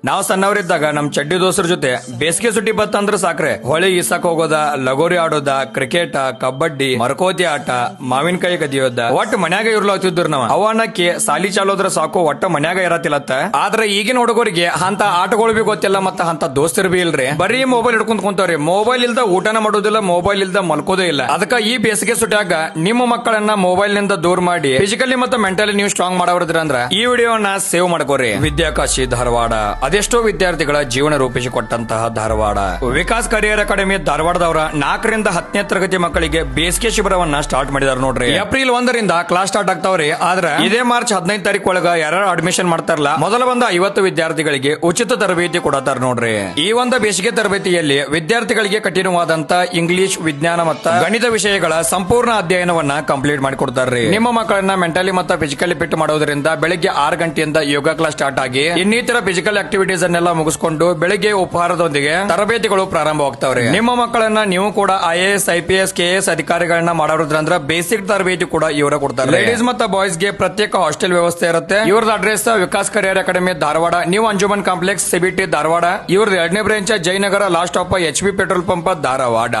ನಾವ್ ಸಣ್ಣವರಿದ್ದಾಗ ನಮ್ ಚಡ್ಡಿ ದೋಸ್ತರ ಜೊತೆ ಬೇಸಿಗೆ ಸುಟ್ಟಿ ಬತ್ತಂದ್ರ ಸಾಕ್ರೆ ಹೊಳೆ ಈಸಾಕ್ ಹೋಗೋದ, ಲಗೋರಿ ಆಡೋದ, ಕ್ರಿಕೆಟ್, ಕಬಡ್ಡಿ, ಮರಕೋತಿ ಆಟ, ಮಾವಿನಕಾಯಿ ಕದಿಯೋದ, ಒಟ್ಟು ಮನ್ಯಾಗ ಇರ್ಲಾತಿದ್ರು ನಾವ್. ಅವನಕ್ಕೆ ಸಾಲಿ ಚಾಲೋದ್ರ ಸಾಕು, ಒಟ್ಟ ಮನ್ಯಾಗ ಇರತಿಲ್ಲತ್ತ. ಆದ್ರೆ ಈಗಿನ ಹುಡುಗರಿಗೆ ಅಂತ ಆಟಗಳು ಬಿ ಗೊತ್ತಿಲ್ಲ, ಮತ್ತ ಅಂತ ದೋಸ್ತರು ಬಿ ಇಲ್ರಿ. ಬರೀ ಮೊಬೈಲ್ ಹಿಡ್ಕೊಂಡ್ ಕುಂತವ್ರಿ. ಮೊಬೈಲ್ ಇಲ್ದ ಊಟನ ಮಾಡೋದಿಲ್ಲ, ಮೊಬೈಲ್ ಇಲ್ದ ಮಲ್ಕೋದೇ ಇಲ್ಲ. ಅದಕ್ಕ ಈ ಬೇಸಿಗೆ ಸುಟ್ಟಾಗ ನಿಮ್ಮ ಮಕ್ಕಳನ್ನ ಮೊಬೈಲ್ ನಿಂದ ದೂರ ಮಾಡಿ ಫಿಸಿಕಲಿ ಮತ್ತು ಮೆಂಟಲಿ ನೀವು ಸ್ಟ್ರಾಂಗ್ ಮಾಡೋದ್ರಿ ಅಂದ್ರ ಈ ವಿಡಿಯೋನ ಸೇವ್ ಮಾಡ್ಕೋರಿ. ವಿದ್ಯಾಕಾಶಿ ಧಾರವಾಡ ಅದೆಷ್ಟೋ ವಿದ್ಯಾರ್ಥಿಗಳ ಜೀವನ ರೂಪಿಸಿಕೊಟ್ಟಂತಹ ಧಾರವಾಡ. ವಿಕಾಸ್ ಕರಿಯರ್ ಅಕಾಡೆಮಿ ಧಾರವಾಡದವರ 4 ರಿಂದ 10ನೇ ತರಗತಿ ಮಕ್ಕಳಿಗೆ ಬೇಸಿಗೆ ಶಿಬಿರವನ್ನ ಸ್ಟಾರ್ಟ್ ಮಾಡಿದಾರ ನೋಡ್ರಿ. ಏಪ್ರಿಲ್ 1 ರಿಂದ ಕ್ಲಾಸ್ ಸ್ಟಾರ್ಟ್ ಆಗ್ತಾವ್ರಿ. ಆದ್ರೆ ಇದೇ ಮಾರ್ಚ್ 15 ತಾರೀಕು ಒಳಗ ಯಾರು ಅಡ್ಮಿಷನ್ ಮಾಡ್ತಾರಲ್ಲ, ಮೊದಲ ಬಂದ 50 ವಿದ್ಯಾರ್ಥಿಗಳಿಗೆ ಉಚಿತ ತರಬೇತಿ ಕೊಡತಾರ ನೋಡ್ರಿ. ಈ ಒಂದು ಬೇಸಿಗೆ ತರಬೇತಿಯಲ್ಲಿ ವಿದ್ಯಾರ್ಥಿಗಳಿಗೆ ಕಠಿಣವಾದಂತ ಇಂಗ್ಲಿಷ್, ವಿಜ್ಞಾನ ಮತ್ತು ಗಣಿತ ವಿಷಯಗಳ ಸಂಪೂರ್ಣ ಅಧ್ಯಯನವನ್ನ ಕಂಪ್ಲೀಟ್ ಮಾಡಿಕೊಡ್ತಾರ್ರಿ. ನಿಮ್ಮ ಮಕ್ಕಳನ್ನ ಮೆಂಟಲಿ ಮತ್ತು ಫಿಸಿಕಲಿ ಫಿಟ್ ಮಾಡೋದ್ರಿಂದ ಬೆಳಿಗ್ಗೆ 6 ಗಂಟೆಯಿಂದ ಯೋಗ ಕ್ಲಾಸ್ ಸ್ಟಾರ್ಟ್ ಆಗಿ ಇನ್ನಿತರ ಫಿಸಿಕಲ್ ಆಕ್ಟಿವಿಟೀಸ್ ಅನ್ನೆಲ್ಲ ಮುಗಿಸ್ಕೊಂಡು ಬೆಳಿಗ್ಗೆ ಉಪಹಾರದೊಂದಿಗೆ ತರಬೇತಿಗಳು ಪ್ರಾರಂಭವಾಗ್ತಾವ್ರಿ. ನಿಮ್ಮ ಮಕ್ಕಳನ್ನ ನೀವು ಕೂಡ IAS, IPS, KS ಅಧಿಕಾರಿಗಳನ್ನ ಮಾಡೋದ್ರಂದ್ರ ಬೇಸಿಕ್ ತರಬೇತಿ ಕೂಡ ಇವರ ಕೊಡ್ತಾರೆ. ಲೇಡೀಸ್ ಮತ್ತು ಬಾಯ್ಸ್ ಗೆ ಪ್ರತ್ಯೇಕ ಹಾಸ್ಟೆಲ್ ವ್ಯವಸ್ಥೆ ಇರುತ್ತೆ. ಇವ್ರದ್ದು address Vikas career academy Dharwad, new Anjuman complex, CBT Dharwad. ಇವ್ರದ್ದು 2ನೇ branch Jayanagar, last stop HP petrol pump Dharwad.